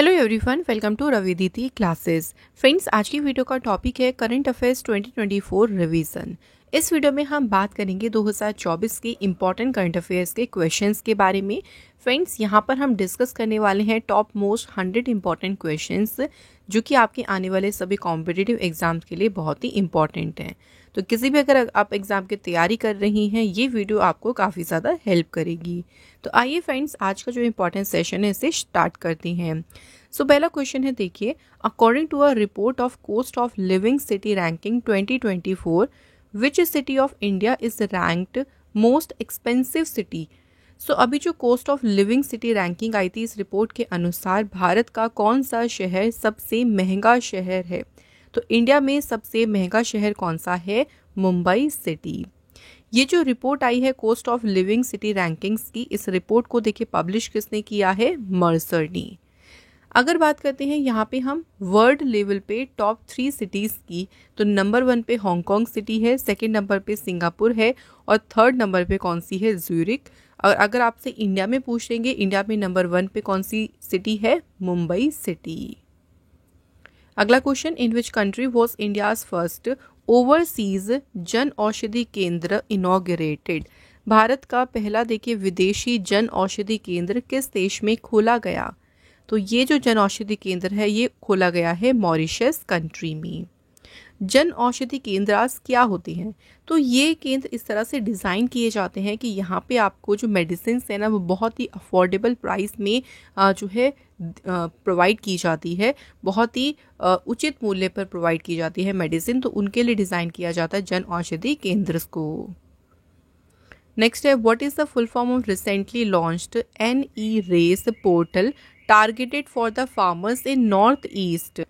Hello everyone, welcome to रविदिति classes. Friends, आज की वीडियो का टॉपिक है करंट अफेयर्स 2024 रिवीजन। इस वीडियो में हम बात करेंगे 2024 के इम्पॉर्टेंट करंट अफेयर्स के क्वेश्चंस के बारे में। फ्रेंड्स, यहाँ पर हम डिस्कस करने वाले हैं टॉप मोस्ट 100 इम्पॉर्टेंट क्वेश्चंस जो कि आपके आने वाले सभी कॉम्पिटिटिव एग्जाम्स के लिए बहुत ही इंपॉर्टेंट हैं। तो किसी भी अगर आप एग्ज़ाम की तैयारी कर रही हैं, ये वीडियो आपको काफ़ी ज़्यादा हेल्प करेगी। तो आइए फ्रेंड्स, आज का जो इम्पॉर्टेंट सेशन है इसे स्टार्ट करते हैं। सो पहला क्वेश्चन है, देखिए, according to a report of cost of living city ranking 2024, which city of India is ranked most expensive city. So अभी जो cost of living city ranking आई थी, इस रिपोर्ट के अनुसार भारत का कौन सा शहर सबसे महंगा शहर है। तो इंडिया में सबसे महंगा शहर कौन सा है? मुंबई सिटी। ये जो रिपोर्ट आई है cost of living city rankings की, इस रिपोर्ट को देखिए पब्लिश किसने किया है? मर्सर ने। अगर बात करते हैं यहाँ पे हम वर्ल्ड लेवल पे टॉप 3 सिटीज़ की, तो नंबर 1 पे हांगकांग सिटी है, सेकंड नंबर पे सिंगापुर है और थर्ड नंबर पे कौन सी है? ज्यूरिक। और अगर आपसे इंडिया में पूछ लेंगे, इंडिया में नंबर 1 पे कौन सी सिटी है? मुंबई सिटी। अगला question, in which country was India's first overseas Jan Aushadhi केंद्र इनॉग्रेटेड। भारत का पहला देखिए विदेशी जन औषधि केंद्र किस देश में खोला गया? तो ये जो जन औषधि केंद्र है ये खोला गया है मॉरिशस कंट्री में। जन औषधि केंद्र क्या होते हैं? तो ये केंद्र इस तरह से डिज़ाइन किए जाते हैं कि यहाँ पे आपको जो मेडिसिन है ना, वो बहुत ही अफोर्डेबल प्राइस में जो है प्रोवाइड की जाती है, बहुत ही उचित मूल्य पर प्रोवाइड की जाती है मेडिसिन। तो उनके लिए डिज़ाइन किया जाता है जन औषधि केंद्र को। नेक्स्ट है, what is the full form of recently launched NE-RACE portal targeted for the farmers in north east.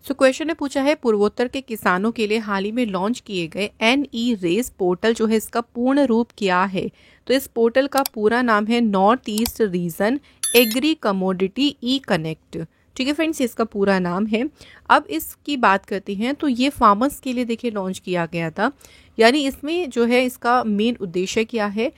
So question ने पूछा है, पूर्वोत्तर के किसानों के लिए हाल ही में लॉन्च किए गए NE-RACE पोर्टल जो है इसका पूर्ण रूप क्या है? तो इस पोर्टल का पूरा नाम है north east region agri commodity e connect. ठीक है फ्रेंड्स, इसका पूरा नाम है। अब इसकी बात करते हैं, तो ये फार्मर्स के लिए देखिए लॉन्च किया गया था, यानी इसमें जो है इसका मेन उद्देश्य क्या है?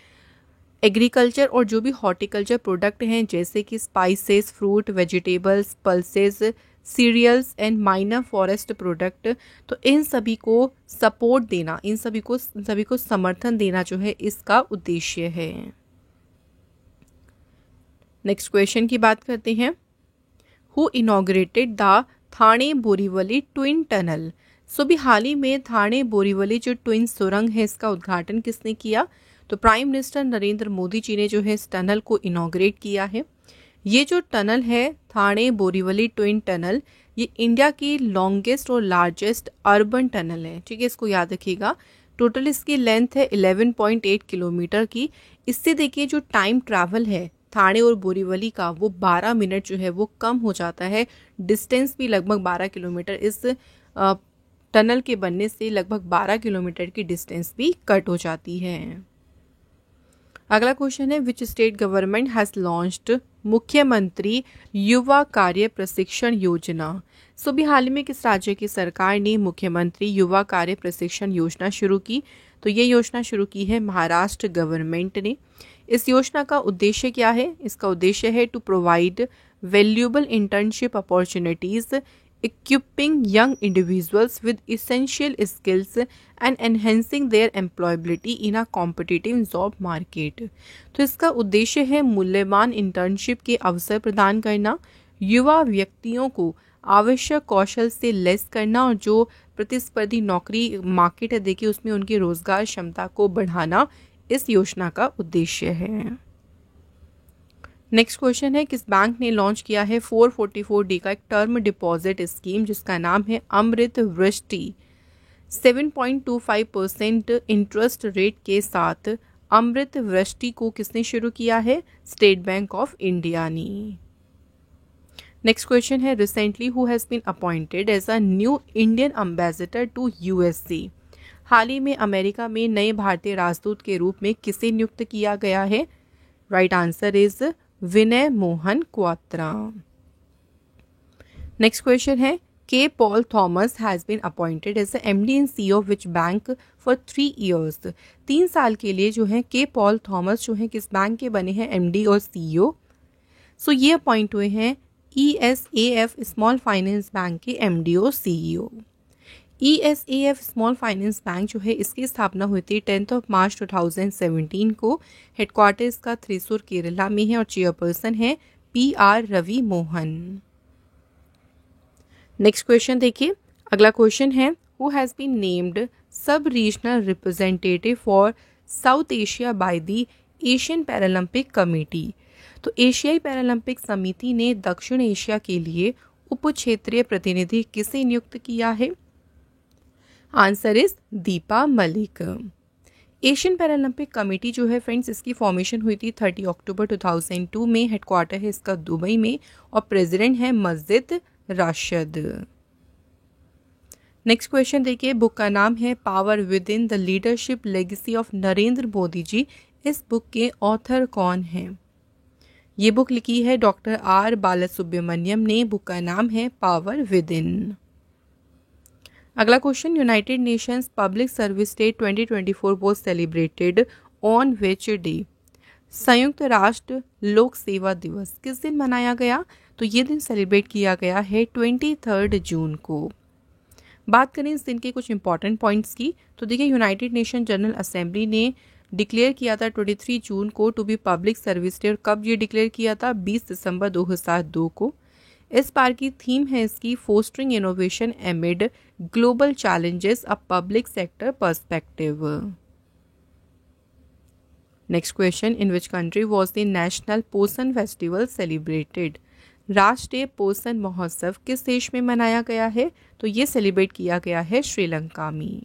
एग्रीकल्चर और जो भी हॉर्टिकल्चर प्रोडक्ट हैं जैसे कि spices, fruit, vegetables, pulses, cereals and minor forest product, तो इन सभी को सपोर्ट देना, इन सभी को समर्थन देना जो है इसका उद्देश्य है। नेक्स्ट क्वेश्चन की बात करते हैं, who inaugurated the Thane Borivali twin tunnel. So भी हाल ही में थाने बोरीवली जो ट्विन सुरंग है इसका उद्घाटन किसने किया? तो प्राइम मिनिस्टर नरेंद्र मोदी जी ने जो है इस टनल को इनॉग्रेट किया है। ये जो टनल है थाने बोरीवली ट्विन टनल, ये इंडिया की लॉन्गेस्ट और लार्जेस्ट अर्बन टनल है। ठीक है, इसको याद रखिएगा। टोटल इसकी लेंथ है 11.8 किलोमीटर की। इससे देखिए जो टाइम ट्रैवल है थाने और बोरीवली का, वो 12 मिनट जो है वो कम हो जाता है। डिस्टेंस भी लगभग 12 किलोमीटर, इस टनल के बनने से लगभग 12 किलोमीटर की डिस्टेंस भी कट हो जाती है। अगला क्वेश्चन है, which state government has launched मुख्यमंत्री युवा कार्य प्रशिक्षण योजना। सो भी हाल ही में किस राज्य की सरकार ने मुख्यमंत्री युवा कार्य प्रशिक्षण योजना शुरू की? तो ये योजना शुरू की है महाराष्ट्र गवर्नमेंट ने। इस योजना का उद्देश्य क्या है? इसका उद्देश्य है to provide valuable internship opportunities, equipping young individuals with essential skills and enhancing their employability in a competitive job market। तो इसका उद्देश्य है मूल्यवान इंटर्नशिप के अवसर प्रदान करना, युवा व्यक्तियों को आवश्यक कौशल से लैस करना और जो प्रतिस्पर्धी नौकरी मार्केट है देखिए उसमें उनकी रोजगार क्षमता को बढ़ाना इस योजना का उद्देश्य है। नेक्स्ट क्वेश्चन है, किस बैंक ने लॉन्च किया है 444D का एक टर्म डिपॉजिट स्कीम जिसका नाम है अमृत वृष्टि। 7.25% इंटरेस्ट रेट के साथ अमृत वृष्टि को किसने शुरू किया है? स्टेट बैंक ऑफ इंडिया ने। नेक्स्ट क्वेश्चन है, recently who has been appointed as a new Indian ambassador to USA। हाल ही में अमेरिका में नए भारतीय राजदूत के रूप में किसे नियुक्त किया गया है? Right answer is Vinay Mohan Kwatra. Next question है, K Paul Thomas has been appointed as MD and CEO of which bank for 3 years। 3 साल के लिए जो है के पॉल थॉमस जो है किस बैंक के बने हैं MD और CEO? सो ये अपॉइंट हुए हैं ESAF स्मॉल फाइनेंस बैंक के MD और CEO। ESAF small finance bank जो है इसकी स्थापना हुई थी 10 मार्च 2017 को। हेडक्वार्टर इसका थ्रिसूर केरला में है और चेयरपर्सन है PR Ravi Mohan. Next question देखिए, अगला क्वेश्चन है who has been named sub regional representative for South Asia by the Asian Paralympic Committee. तो एशियाई पैरालंपिक समिति ने दक्षिण एशिया के लिए उप क्षेत्रीय प्रतिनिधि किसे नियुक्त किया है? Answer is Deepa Malik. Asian Paralympic committee जो है फ्रेंड्स इसकी फॉर्मेशन हुई थी 30 अक्टूबर 2002 में। हेडक्वार्टर है इसका दुबई में और प्रेसिडेंट है मस्जिद राशिद। नेक्स्ट क्वेश्चन देखिए, बुक का नाम है power within the leadership legacy of Narendra Modi ji. इस बुक के ऑथर कौन हैं? ये बुक लिखी है डॉक्टर R बालासुब्रमण्यम ने। बुक का नाम है पावर विद इन। अगला क्वेश्चन, United Nations public service day 2024 was celebrated on which day? संयुक्त राष्ट्र लोक सेवा दिवस किस दिन मनाया गया? तो ये दिन सेलिब्रेट किया गया है 23 जून को। बात करें इस दिन के कुछ इंपॉर्टेंट पॉइंट्स की, तो देखिए यूनाइटेड नेशन जनरल असेंबली ने डिक्लेयर किया था 23 जून को to be public service day. और कब ये डिक्लेयर किया था? 20 दिसंबर 2002 को। इस बार की थीम है इसकी fostering innovation एमिड global challenges a public sector perspective. Next question, in which country was the national पोषण फेस्टिवल सेलिब्रेटेड? राष्ट्रीय पोषण महोत्सव किस देश में मनाया गया है? तो ये सेलिब्रेट किया गया है श्रीलंका में।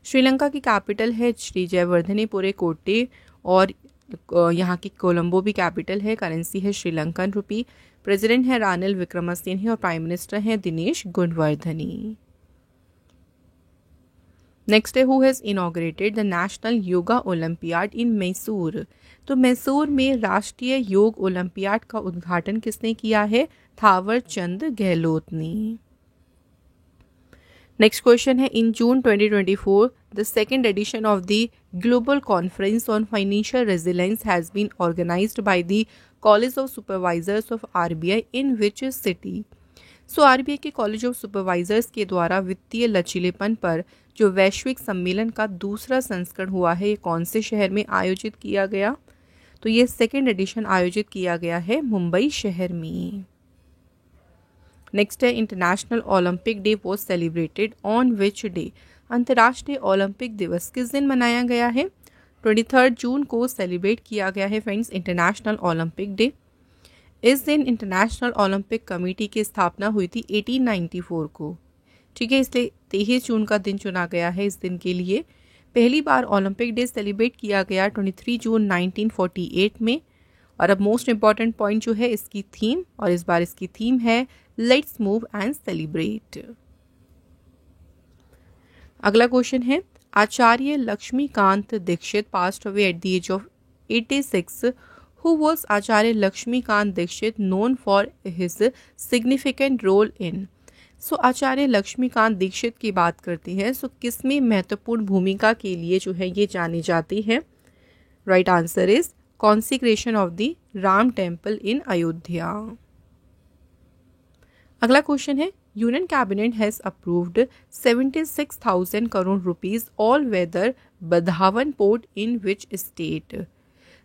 श्रीलंका की कैपिटल है श्री जयवर्धनेपुरे कोटे और यहाँ की कोलंबो भी कैपिटल है। करेंसी है श्रीलंकन रुपी। प्रेसिडेंट है रानिल विक्रमसिंघे और प्राइम मिनिस्टर हैं दिनेश गुणवर्धनी। नेक्स्ट है who has inaugurated the national yoga olympiad in Mysore? तो मैसूर में राष्ट्रीय योग ओलंपियाड का उद्घाटन किसने किया है? थावर चंद गहलोत ने। नेक्स्ट क्वेश्चन है, in June 2024 the second edition of the global conference on financial resilience has been organised by the college of supervisors of RBI in which city? So RBI के कॉलेज ऑफ सुपरवाइजर्स के द्वारा वित्तीय लचीलेपन पर जो वैश्विक सम्मेलन का दूसरा संस्करण हुआ है ये कौन से शहर में आयोजित किया गया? तो ये सेकेंड एडिशन आयोजित किया गया है मुंबई शहर में। नेक्स्ट है, international Olympic day was celebrated on which day? अंतर्राष्ट्रीय ओलंपिक दिवस किस दिन मनाया गया है? 23 जून को सेलिब्रेट किया गया है फ्रेंड्स इंटरनेशनल ओलंपिक डे। इस दिन इंटरनेशनल ओलंपिक कमेटी की स्थापना हुई थी 1894 को। ठीक है, इसलिए 23 जून का दिन चुना गया है इस दिन के लिए। पहली बार ओलंपिक डे सेलिब्रेट किया गया 23 जून 1948 में। और अब मोस्ट इंपॉर्टेंट पॉइंट जो है इसकी थीम, और इस बार इसकी थीम है लेट्स मूव एंड सेलिब्रेट। अगला क्वेश्चन है, Acharya Laxmikant Dixit passed away at the age of 86। Who was Acharya Laxmikant Dixit known for his significant role in? So Acharya Laxmikant Dixit की बात करती है, सो किसमें महत्वपूर्ण भूमिका के लिए जो है ये जानी जाती है? Right answer is consecration of the Ram temple in Ayodhya. अगला क्वेश्चन है, union cabinet has approved 76,000 crore rupees all weather Vadhavan port in which state?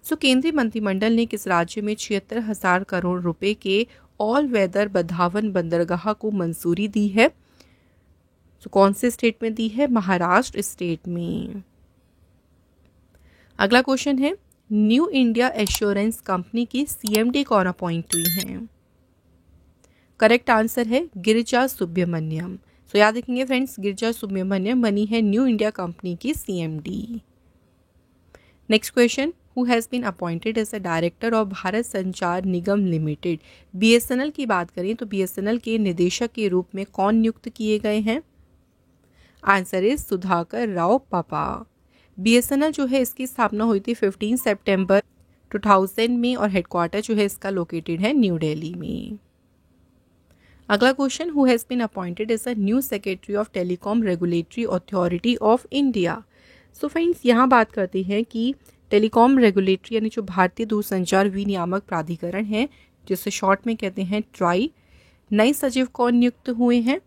So केंद्रीय मंत्रिमंडल ने किस राज्य में 76,000 करोड़ रुपए के ऑल वेदर बधावन बंदरगाह को मंजूरी दी है? तो कौन से स्टेट में दी है? महाराष्ट्र स्टेट में। अगला क्वेश्चन है, न्यू इंडिया एश्योरेंस कंपनी की CMD कौन अपॉइंट हुई हैं? करेक्ट आंसर है गिरिजा सुब्रमण्यम। सो याद रखेंगे फ्रेंड्स, गिरिजा सुब्रमण्यम बनी है न्यू इंडिया कंपनी की CMD। Next question, who has been appointed as a director of Bharat Sanchar Nigam limited? BSNL की बात करें तो BSNL के निदेशक के रूप में कौन नियुक्त किए गए हैं? आंसर इज सुधाकर राव पापा। BSNL जो है इसकी स्थापना हुई थी 15 सितंबर 2000 में और हेडक्वार्टर जो है इसका लोकेटेड है न्यू दिल्ली में। अगला question, who has been appointed as a new secretary of Telecom Regulatory Authority of India? So friends यहाँ बात करते हैं कि टेलीकॉम रेगुलेटरी यानी जो भारतीय दूरसंचार विनियामक प्राधिकरण है जिसे शॉर्ट में कहते हैं ट्राई, नए सचिव कौन नियुक्त हुए हैं?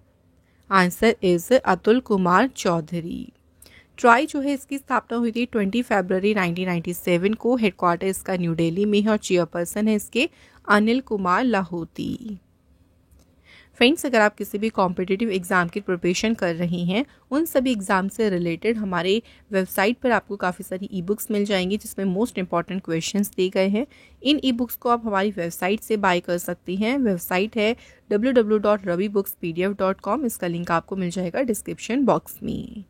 Answer is Atul Kumar Chaudhary. TRAI जो है इसकी स्थापना हुई थी 20 फरवरी 1997 को। हेडक्वार्टर इसका न्यू दिल्ली में है और चेयरपर्सन है इसके अनिल कुमार लाहौती। फ्रेंड्स, अगर आप किसी भी कॉम्पिटिटिव एग्ज़ाम की प्रिपरेशन कर रही हैं, उन सभी एग्ज़ाम से रिलेटेड हमारे वेबसाइट पर आपको काफ़ी सारी ई बुक्स मिल जाएंगी जिसमें मोस्ट इंपॉर्टेंट क्वेश्चंस दिए गए हैं। इन ई बुक्स को आप हमारी वेबसाइट से बाय कर सकती हैं। वेबसाइट है www.ravibookspdf.com। इसका लिंक आपको मिल जाएगा डिस्क्रिप्शन बॉक्स में।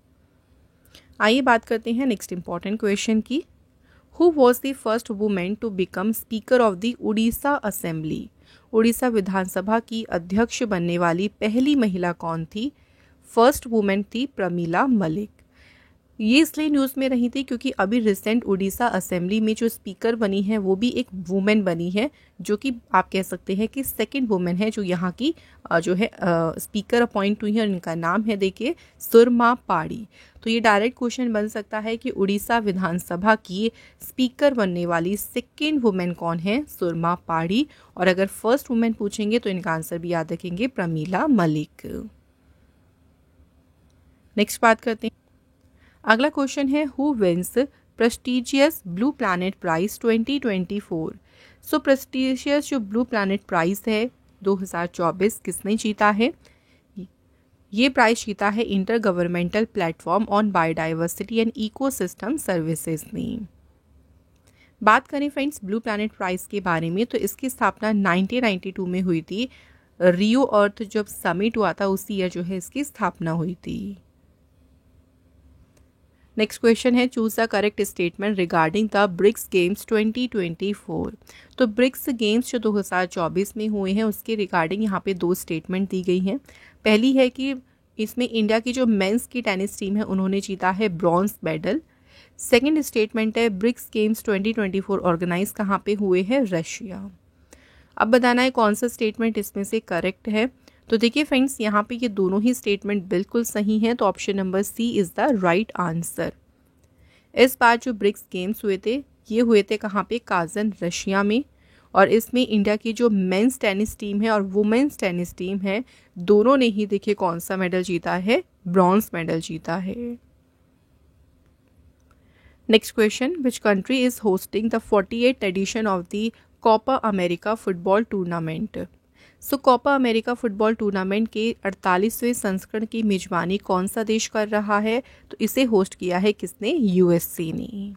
आइए बात करते हैं नेक्स्ट इंपॉर्टेंट क्वेश्चन की। Who was the first women to become speaker of the Orissa assembly? Orissa विधानसभा की अध्यक्ष बनने वाली पहली महिला कौन थी? फर्स्ट वुमेन थी प्रमीला मलिक। ये इसलिए न्यूज़ में रही थी क्योंकि अभी रिसेंट उड़ीसा असेंबली में जो स्पीकर बनी है वो भी एक वुमेन बनी है, जो कि आप कह सकते हैं कि सेकंड वुमेन है जो यहाँ की जो है स्पीकर अपॉइंट हुई है और इनका नाम है देखिए सुरमा पाड़ी। तो ये डायरेक्ट क्वेश्चन बन सकता है कि उड़ीसा विधानसभा की स्पीकर बनने वाली सेकेंड वुमेन कौन है? सुरमा पाड़ी। और अगर फर्स्ट वुमेन पूछेंगे तो इनका आंसर भी याद रखेंगे प्रमीला मलिक। नेक्स्ट बात करते हैं। अगला क्वेश्चन है who wins prestigious blue planet prize 2024? So prestigious जो ब्लू प्लैनेट प्राइज है 2024 किसने जीता है? ये प्राइज जीता है inter governmental platform on biodiversity and ecosystem services ने। बात करें फ्रेंड्स ब्लू प्लैनेट प्राइज के बारे में तो इसकी स्थापना 1992 में हुई थी। रियो अर्थ जब समिट हुआ था उसी ईयर जो है इसकी स्थापना हुई थी। नेक्स्ट क्वेश्चन है choose the correct statement regarding the BRICS games 2024। तो ब्रिक्स गेम्स जो 2024 में हुए हैं उसके रिगार्डिंग यहाँ पे दो स्टेटमेंट दी गई हैं। पहली है कि इसमें इंडिया की जो मेंस की टेनिस टीम है उन्होंने जीता है ब्रॉन्ज मेडल। सेकेंड स्टेटमेंट है ब्रिक्स गेम्स 2024 ऑर्गेनाइज कहाँ पे हुए हैं? रशिया। अब बताना है कौन सा स्टेटमेंट इसमें से करेक्ट है। तो देखिए फ्रेंड्स यहाँ पे ये दोनों ही स्टेटमेंट बिल्कुल सही हैं, तो option number C is the right answer. इस बार जो ब्रिक्स गेम्स हुए थे ये हुए थे कहाँ पे? काजन रशिया में। और इसमें इंडिया की जो मेंस टेनिस टीम है और वुमेन्स टेनिस टीम है दोनों ने ही देखिए कौन सा मेडल जीता है? ब्रॉन्ज मेडल जीता है। Next question which country is hosting the 48th edition of the Copa America football tournament? So Copa America football tournament के 48वें संस्करण की मेजबानी कौन सा देश कर रहा है? तो इसे होस्ट किया है किसने? यूएसए ने।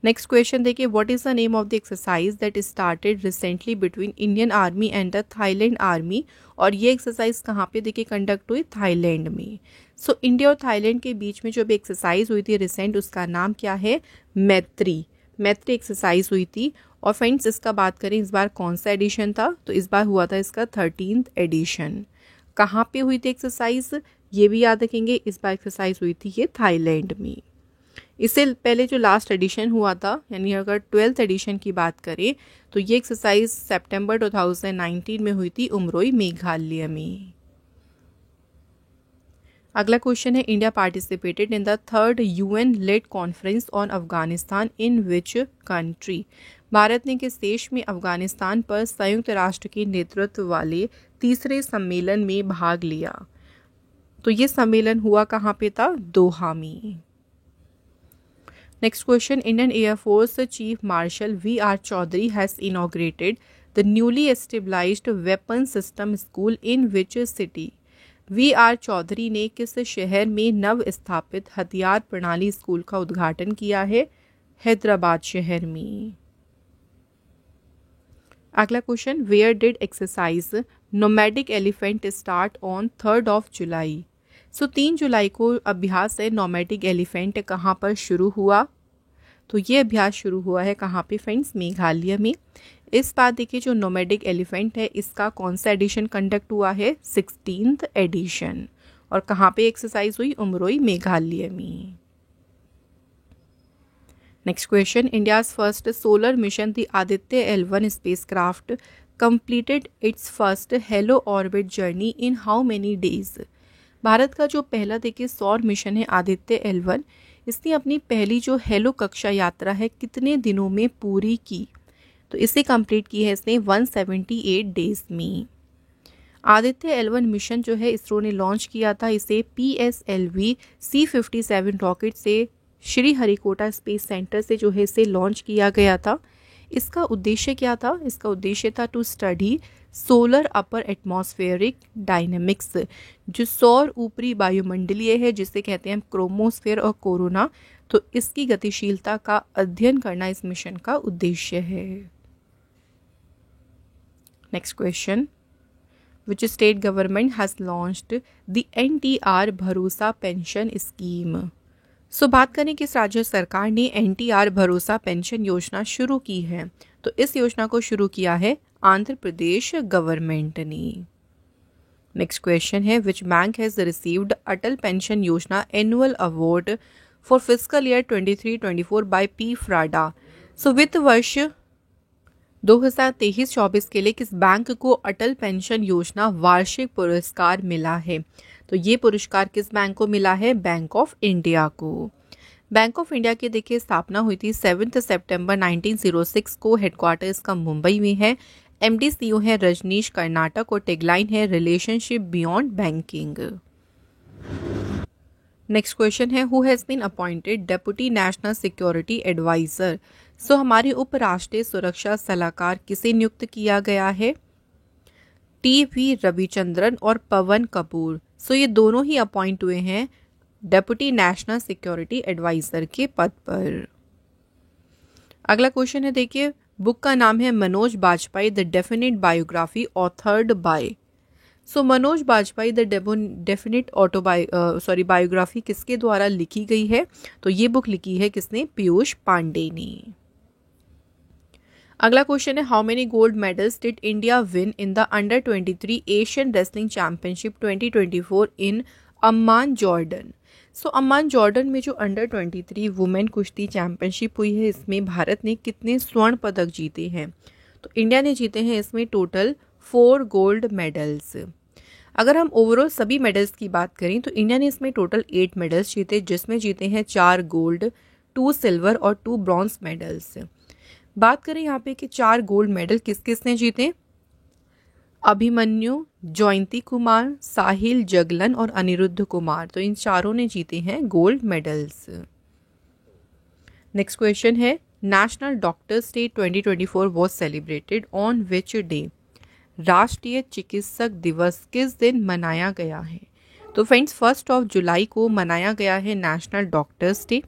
नेक्स्ट क्वेश्चन देखिए what is the name of the exercise that started recently between Indian army and the Thailand army? और ये एक्सरसाइज कहाँ पे देखिए कंडक्ट हुई? थाईलैंड में। सो इंडिया और थाईलैंड के बीच में जो भी एक्सरसाइज हुई थी रिसेंट उसका नाम क्या है? मैत्री एक्सरसाइज हुई थी। और फ्रेंड्स इसका बात करें इस बार कौन सा एडिशन था? तो इस बार हुआ था इसका 13th एडिशन। कहाँ पे हुई थी एक्सरसाइज? ये भी याद रखेंगे, इस बार एक्सरसाइज हुई थी ये थाईलैंड में। इससे पहले जो लास्ट एडिशन हुआ था यानी अगर 12th एडिशन की बात करें तो ये एक्सरसाइज सितंबर 2019 में हुई थी उमरोई मेघालय में। अगला क्वेश्चन है India participated in the 3rd UN led conference on Afghanistan in which country? Bharat ने किस देश में अफगानिस्तान पर संयुक्त राष्ट्र के नेतृत्व वाले तीसरे सम्मेलन में भाग लिया? तो ये सम्मेलन हुआ कहाँ पे था? दोहा में। Next question Indian air force chief marshal VR Chaudhari has inaugurated the newly established weapon system school in which city? VR Chaudhari ने किस शहर में नव स्थापित हथियार प्रणाली स्कूल का उद्घाटन किया है? हैदराबाद शहर में। अगला question where did exercise nomadic elephant start on 3rd of July? सो 3 जुलाई को अभ्यास है नोमैडिक एलिफेंट कहाँ पर शुरू हुआ? तो ये अभ्यास शुरू हुआ है कहाँ पे फ्रेंड्स? मेघालय में। इस बार देखिए जो नोमैडिक एलिफेंट है इसका कौन सा एडिशन कंडक्ट हुआ है? 16th addition. और कहाँ पे एक्सरसाइज हुई? उमरोई मेघालय में। Next question India's first solar mission the Aditya L1 spacecraft completed it's first hello orbit journey in how many days? Bharat का जो पहला देखिए सौर मिशन है आदित्य L1 इसने अपनी पहली जो हेलो कक्षा यात्रा है कितने दिनों में पूरी की? तो इसे कंप्लीट की है इसने 178 डेज में। आदित्य L1 मिशन जो है इसरो ने लॉन्च किया था, इसे PSLV C57 रॉकेट से श्रीहरिकोटा स्पेस सेंटर से जो है इसे लॉन्च किया गया था। इसका उद्देश्य क्या था? इसका उद्देश्य था to study solar upper atmospheric dynamics, जो सौर ऊपरी वायुमंडलीय है जिसे कहते हैं क्रोमोस्फेयर और कोरोना, तो इसकी गतिशीलता का अध्ययन करना इस मिशन का उद्देश्य है। Next question, which state government has launched the NTR भरोसा पेंशन स्कीम। सो बात करें किस राज्य सरकार ने NTR भरोसा पेंशन योजना शुरू की है, तो इस योजना को शुरू किया है आंध्र प्रदेश गवर्नमेंट ने। नेक्स्ट क्वेश्चन है, which bank has received Atal pension Yojana annual award for fiscal year 23-24 by P फ्राडा। सो वित्त वर्ष 2023-24 के लिए किस बैंक को अटल पेंशन योजना वार्षिक पुरस्कार मिला है, तो ये पुरस्कार किस बैंक को मिला है? बैंक ऑफ इंडिया को। बैंक ऑफ इंडिया की देखिए स्थापना हुई थी 7 सितंबर 1906 को। हेडक्वार्टर इसका मुंबई में है। MD CEO है रजनीश कर्नाटक और टैगलाइन है relationship beyond banking. Next question है, who has been appointed deputy national security adviser. So हमारे उपराष्ट्रीय सुरक्षा सलाहकार किसे नियुक्त किया गया है? TV रविचंद्रन और पवन कपूर। सो ये दोनों ही अपॉइंट हुए हैं डेप्यूटी नेशनल सिक्योरिटी एडवाइजर के पद पर। अगला क्वेश्चन है देखिए, बुक का नाम है Manoj Bajpayee the definite biography authored by. So Manoj Bajpayee the definite biography किसके द्वारा लिखी गई है, तो ये बुक लिखी है किसने? पीयूष पांडे ने। अगला क्वेश्चन है, how many gold medals did India win in the under 23 Asian wrestling championship 2024 in Amman Jordan. So Amman Jordan में जो अंडर 23 वुमेन कुश्ती चैंपियनशिप हुई है, इसमें भारत ने कितने स्वर्ण पदक जीते हैं, तो इंडिया ने जीते हैं इसमें टोटल 4 गोल्ड मेडल्स। अगर हम ओवरऑल सभी मेडल्स की बात करें तो इंडिया ने इसमें टोटल 8 मेडल्स जीते, जिसमें जीते हैं 4 गोल्ड, 2 सिल्वर और 2 ब्रॉन्ज मेडल्स। बात करें यहाँ पे कि 4 गोल्ड मेडल किस किस ने जीते? अभिमन्यु, जयंती कुमार, साहिल, जगलन और अनिरुद्ध कुमार, तो इन चारों ने जीते हैं गोल्ड मेडल्स। नेक्स्ट क्वेश्चन है, national doctors day 2024 was celebrated on which day. राष्ट्रीय चिकित्सक दिवस किस दिन मनाया गया है, तो फ्रेंड्स 1 जुलाई को मनाया गया है नेशनल डॉक्टर्स डे।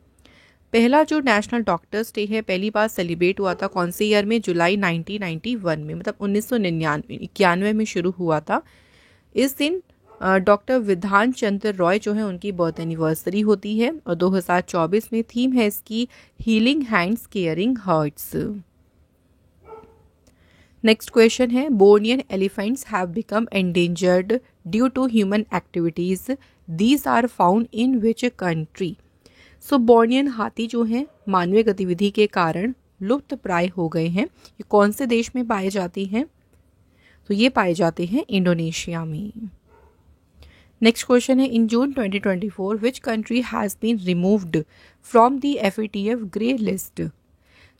पहला जो नेशनल डॉक्टर्स डे है पहली बार सेलिब्रेट हुआ था कौन से ईयर में? जुलाई 1991 में, मतलब 1991 में शुरू हुआ था। इस दिन डॉक्टर विधान चंद्र रॉय जो है उनकी बर्थ एनिवर्सरी होती है और 2024 में थीम है इसकी healing hands caring hearts. Next question है, Bornean elephants have become endangered due to human activities, these are found in which country. So Bornean हाथी जो हैं मानवीय गतिविधि के कारण लुप्त प्राय हो गए हैं। ये कौन से देश में पाए जाते हैं, तो ये पाए जाते हैं इंडोनेशिया में। नेक्स्ट क्वेश्चन है, in June 2024 which country has been removed from the FATF grey list.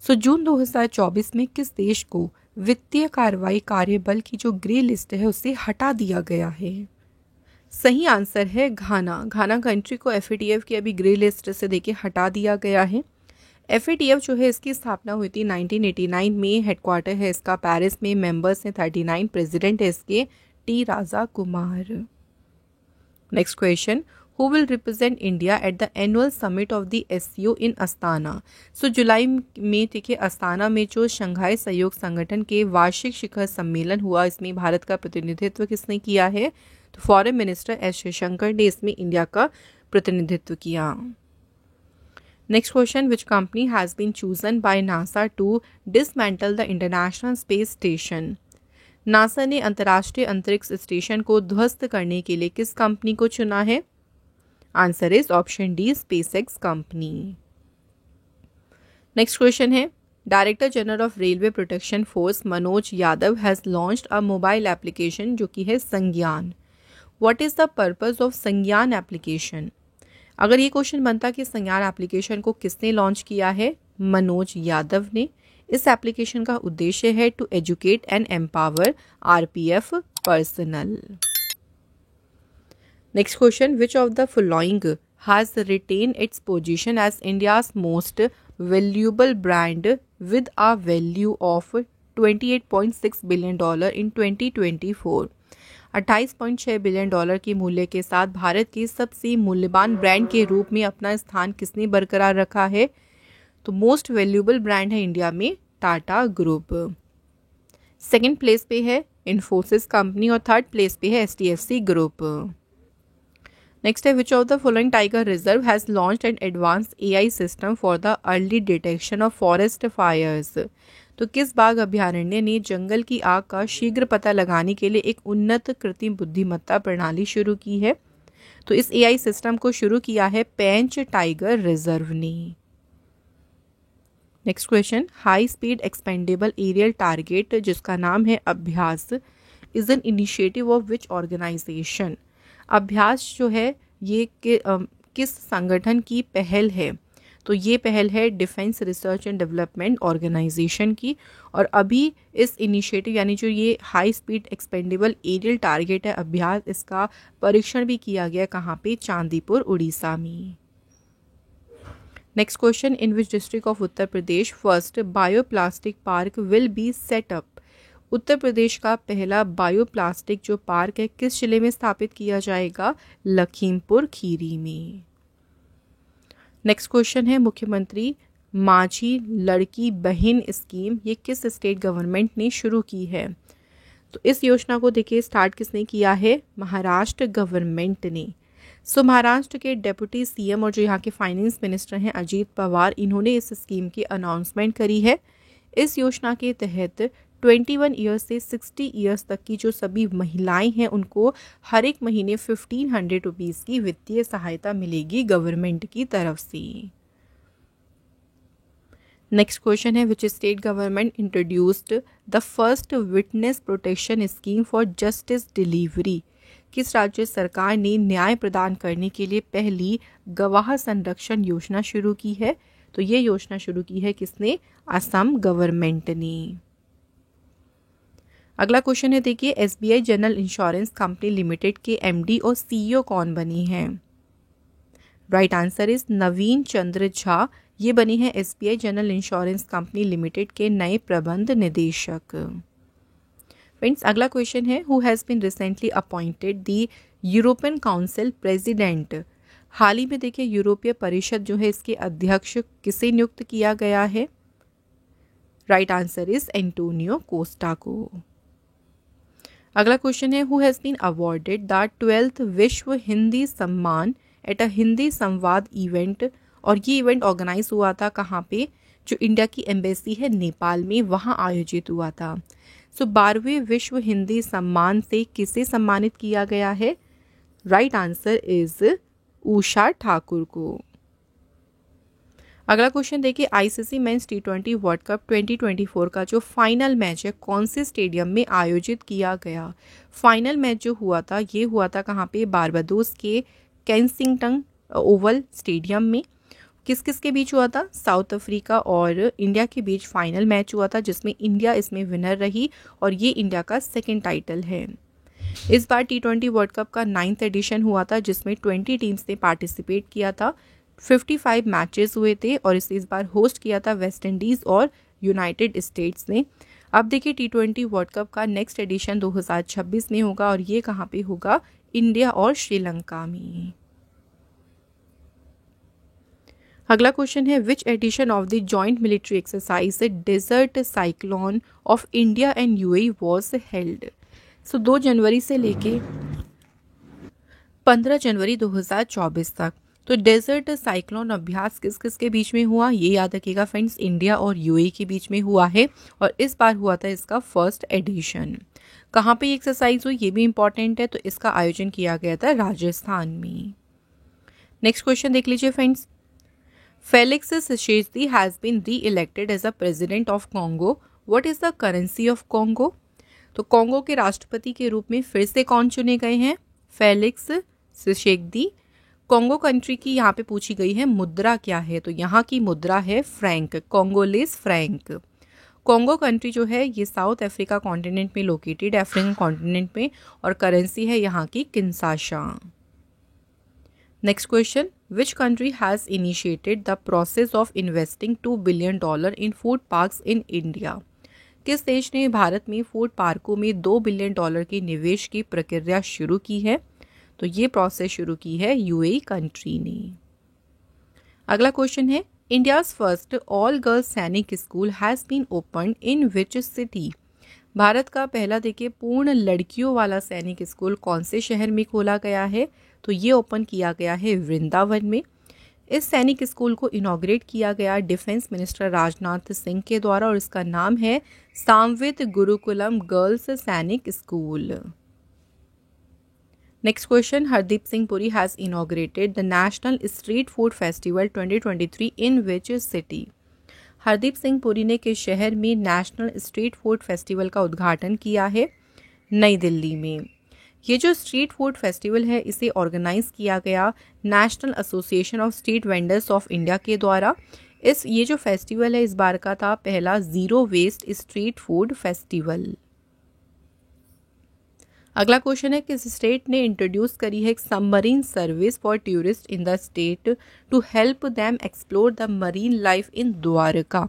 So जून 2024 में किस देश को वित्तीय कार्रवाई कार्यबल की जो ग्रे लिस्ट है उससे हटा दिया गया है? सही आंसर है घाना। घाना कंट्री को FATF की अभी ग्रे लिस्ट से देखिए हटा दिया गया है। FATF जो है इसकी स्थापना हुई थी 1989 में। हेडक्वार्टर है इसका पेरिस में। मेंबर्स हैं 39। प्रेसिडेंट है इसके T Raja Kumar. Next question, who will represent India at the annual summit of the SCO in Astana. So जुलाई में देखिए अस्ताना में जो शंघाई सहयोग संगठन के वार्षिक शिखर सम्मेलन हुआ, इसमें भारत का प्रतिनिधित्व किसने किया है, तो फॉरेन मिनिस्टर S जयशंकर ने इसमें इंडिया का प्रतिनिधित्व किया। Next question, which company has been chosen by NASA to dismantle the international space station. NASA ने अंतर्राष्ट्रीय अंतरिक्ष स्टेशन को ध्वस्त करने के लिए किस कंपनी को चुना है? Answer is option D, SpaceX company. Next question है, director general of railway protection force Manoj Yadav has launched a mobile application जो कि है Sanjnan. What is the purpose of Sanjnan application. अगर ये क्वेश्चन बनता कि संज्ञान एप्लीकेशन को किसने लॉन्च किया है? मनोज यादव ने। इस एप्लीकेशन का उद्देश्य है to educate and empower RPF personnel. Next question, which of the following has retained its position as India's most valuable brand with a value of $28.6 billion in 2024। 28.6 billion dollar के मूल्य के साथ भारत के सबसे मूल्यवान ब्रांड के रूप में अपना स्थान किसने बरकरार रखा है? तो मोस्ट वैल्यूएबल ब्रांड है इंडिया में टाटा ग्रुप। सेकंड प्लेस पे है इन्फोसिस कंपनी और थर्ड प्लेस पे है एचडीएफसी ग्रुप। नेक्स्ट है, विच of the following tiger reserve has launched an advance AI system for the early detection of forest fires. तो किस बाघ अभयारण्य ने जंगल की आग का शीघ्र पता लगाने के लिए एक उन्नत कृत्रिम बुद्धिमत्ता प्रणाली शुरू की है? तो इस एआई सिस्टम को शुरू किया है पेंच टाइगर रिजर्व ने। Next question, high speed expendable aerial target जिसका नाम है Abhyas is an initiative of which organisation. Abhyas जो है ये किस संगठन की पहल है? तो ये पहल है defence research and development organisation की। और अभी इस इनिशिएटिव यानी जो ये high speed expendable aerial target है अभ्यास, इसका परीक्षण भी किया गया कहाँ पे? चांदीपुर उड़ीसा में। Next question, in which district of Uttar Pradesh first bioplastic park will be set up. Uttar Pradesh का पहला बायोप्लास्टिक जो पार्क है किस जिले में स्थापित किया जाएगा? लखीमपुर खीरी में। नेक्स्ट क्वेश्चन है, मुख्यमंत्री माझी लड़की बहन स्कीम ये किस स्टेट गवर्नमेंट ने शुरू की है? तो इस योजना को देखिए स्टार्ट किसने किया है? महाराष्ट्र गवर्नमेंट ने। सो महाराष्ट्र के डेप्यूटी सीएम और जो यहाँ के फाइनेंस मिनिस्टर हैं अजीत पवार, इन्होंने इस स्कीम की अनाउंसमेंट करी है। इस योजना के तहत 21 ईयर्स से 60 ईयर्स तक की जो सभी महिलाएं हैं उनको हर एक महीने 1500 रुपीज़ की वित्तीय सहायता मिलेगी गवर्नमेंट की तरफ से। नेक्स्ट क्वेश्चन है, which state government introduced the first witness protection scheme for justice delivery. किस राज्य सरकार ने न्याय प्रदान करने के लिए पहली गवाह संरक्षण योजना शुरू की है? तो ये योजना शुरू की है किसने? असम गवर्नमेंट ने। अगला क्वेश्चन है देखिए, SBI general insurance company limited के एमडी और सीईओ कौन बनी हैं? Right answer is Naveen Chandra Jha. ये बनी है SBI general insurance company limited के नए प्रबंध निदेशक। फ्रेंड्स, अगला क्वेश्चन है, who has been recently appointed the European council president. हाल ही में देखिए यूरोपीय परिषद जो है इसके अध्यक्ष किसे नियुक्त किया गया है? Right answer is Antonio Costa को। अगला क्वेश्चन है, who has been awarded the 12th Vishwa Hindi सम्मान एट अ हिंदी संवाद इवेंट। और ये इवेंट ऑर्गेनाइज हुआ था कहाँ पे? जो इंडिया की एम्बेसी है नेपाल में, वहाँ आयोजित हुआ था। सो 12वें विश्व हिंदी सम्मान से किसे सम्मानित किया गया है? Right answer is Usha Thakur को। अगला क्वेश्चन देखिए, आईसीसी मेंस टी20 वर्ल्ड कप 2024 का जो फाइनल मैच है कौन से स्टेडियम में आयोजित किया गया? फाइनल मैच जो हुआ था ये हुआ था कहाँ पे? बारबाडोस के केंसिंगटन ओवल स्टेडियम में। किस किस के बीच हुआ था? साउथ अफ्रीका और इंडिया के बीच फाइनल मैच हुआ था जिसमें इंडिया इसमें विनर रही और ये इंडिया का सेकेंड टाइटल है। इस बार टी20 वर्ल्ड कप का 9th एडिशन हुआ था जिसमें 20 टीम्स ने पार्टिसिपेट किया था। 55 मैचेस हुए थे और इस बार होस्ट किया था वेस्ट इंडीज़ और यूनाइटेड स्टेट्स ने। अब देखिए टी20 वर्ल्ड कप का नेक्स्ट एडिशन 2026 में होगा और ये कहाँ पे होगा? इंडिया और श्रीलंका में। अगला क्वेश्चन है, which edition of the joint military exercise desert cyclone of India and UAE was held. So 2 जनवरी से लेके 15 जनवरी 2024 तक तो डेजर्ट साइक्लोन अभ्यास किस किस के बीच में हुआ? ये याद रखिएगा फ्रेंड्स, इंडिया और यूएई के बीच में हुआ है और इस बार हुआ था इसका फर्स्ट एडिशन। कहाँ पे एक्सरसाइज हुई ये भी इंपॉर्टेंट है, तो इसका आयोजन किया गया था राजस्थान में। नेक्स्ट क्वेश्चन देख लीजिए फ्रेंड्स, फेलिक्स सेशेज़ी has been reelected as a president of Congo. What is the currency of Congo? तो कॉन्गो के राष्ट्रपति के रूप में फिर से कौन चुने गए हैं? फेलिक्स सेशेज़ी। कॉन्गो कंट्री की यहाँ पे पूछी गई है मुद्रा क्या है, तो यहाँ की मुद्रा है फ्रैंक, कॉन्गोलेस फ्रैंक। कॉन्गो कंट्री जो है ये साउथ अफ्रीका कॉन्टिनेंट में लोकेटेड, अफ्रीकन कॉन्टिनेंट में, और करेंसी है यहाँ की Kinshasa. Next question, which country has initiated the process of investing $2 billion in food parks in India? किस देश ने भारत में फूड पार्कों में $2 बिलियन के निवेश की प्रक्रिया शुरू की है? तो ये प्रोसेस शुरू की है यूएई कंट्री ने। अगला क्वेश्चन है, India's first all girls Sainik school has been opened in which city? Bharat का पहला देखिए पूर्ण लड़कियों वाला सैनिक स्कूल कौन से शहर में खोला गया है? तो ये ओपन किया गया है वृंदावन में। इस सैनिक स्कूल को इनॉग्रेट किया गया डिफेंस मिनिस्टर राजनाथ सिंह के द्वारा और इसका नाम है Samaveda Gurukulam girls Sainik school. Next question, Hardeep Singh Puri has inaugurated the national street food festival 2023 in which city? Hardeep Singh Puri ने किस शहर में नेशनल स्ट्रीट फूड फेस्टिवल का उद्घाटन किया है? नई दिल्ली में। ये जो स्ट्रीट फूड फेस्टिवल है इसे ऑर्गेनाइज किया गया national association of street vendors of India के द्वारा। ये जो फेस्टिवल है इस बार का था पहला zero waste street food festival. अगला क्वेश्चन है, किस स्टेट ने इंट्रोड्यूस करी है एक submarine service for tourist in the state to help them explore the marine life in Dwarka?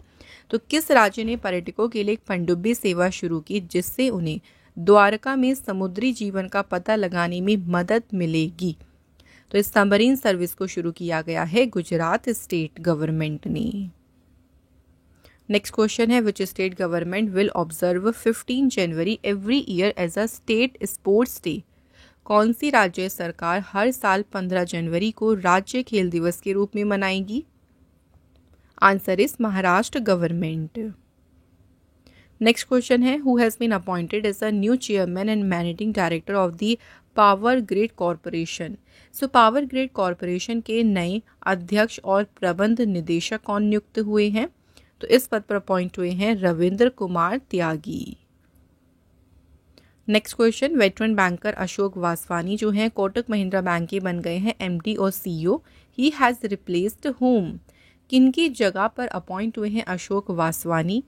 तो किस राज्य ने पर्यटकों के लिए एक पनडुब्बी सेवा शुरू की जिससे उन्हें द्वारका में समुद्री जीवन का पता लगाने में मदद मिलेगी? तो इस सबमरीन सर्विस को शुरू किया गया है गुजरात स्टेट गवर्नमेंट ने। नेक्स्ट क्वेश्चन है, which state government will observe 15 January every year as a state sports day? कौन सी राज्य सरकार हर साल 15 जनवरी को राज्य खेल दिवस के रूप में मनाएगी? Answer is Maharashtra government. Next question है, who has been appointed as a new chairman and managing director of the power grid corporation? So power grid corporation के नए अध्यक्ष और प्रबंध निदेशक कौन नियुक्त हुए हैं? तो इस पद पर अपॉइंट हुए हैं Ravindra Kumar Tyagi. Next question, veteran banker Ashok Vaswani जो हैं कोटक महिंद्रा बैंक के बन गए हैं एमडी और CEO. He has replaced home? किनकी जगह पर अपॉइंट हुए हैं अशोक वासवानी?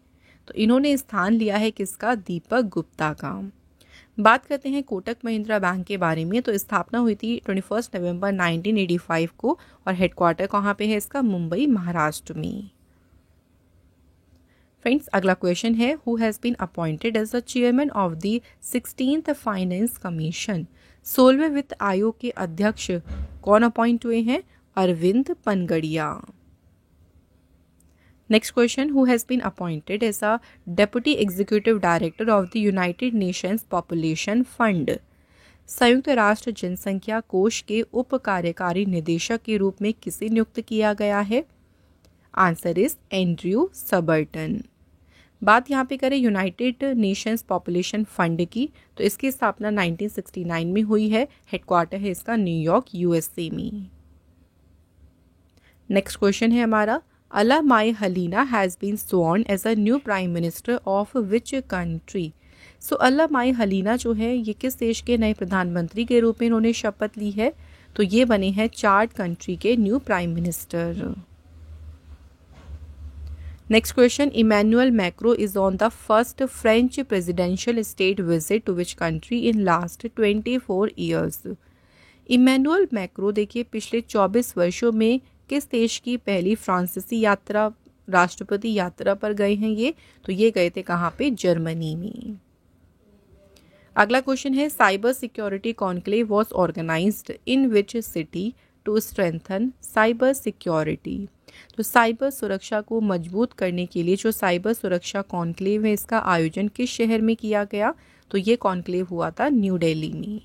तो इन्होंने स्थान लिया है किसका? दीपक गुप्ता का। बात करते हैं कोटक महिंद्रा बैंक के बारे में। तो स्थापना हुई थी 21 नवंबर 1985 को और हेडक्वार्टर कहाँ पे है इसका? मुंबई महाराष्ट्र में। फ्रेंड्स, अगला क्वेश्चन है, who has been appointed as the chairman of द 16th फाइनेंस कमीशन? 16वें वित्त आयोग के अध्यक्ष कौन अपॉइंट हुए हैं? Arvind Panagariya. Next question, who has been appointed as a deputy executive director of the United Nations population fund? संयुक्त राष्ट्र जनसंख्या कोष के उप कार्यकारी निदेशक के रूप में किसे नियुक्त किया गया है? Answer is Andrew Saberton. बात यहाँ पे करें यूनाइटेड नेशंस पॉपुलेशन फंड की, तो इसकी स्थापना 1969 में हुई है। हेडक्वार्टर है इसका न्यूयॉर्क यूएसए में। नेक्स्ट क्वेश्चन है हमारा, अला माई हलीना has been sworn as a new prime minister of which country? So अला माई हलीना जो है ये किस देश के नए प्रधानमंत्री के रूप में इन्होंने शपथ ली है? तो ये बने हैं चाड कंट्री के new prime minister. Next question, Emmanuel Macron is on the first French presidential state visit to which country in last 24 years? Emmanuel Macron देखिए पिछले 24 वर्षों में किस देश की पहली फ्रांसीसी यात्रा, राष्ट्रपति यात्रा पर गए हैं ये? तो ये गए थे कहाँ पे? जर्मनी में। अगला क्वेश्चन है, cyber security conclave was organised in which city to strengthen cyber security? तो साइबर सुरक्षा को मजबूत करने के लिए जो साइबर सुरक्षा कॉन्क्लेव है इसका आयोजन किस शहर में किया गया? तो ये कॉन्क्लेव हुआ था न्यू दिल्ली में।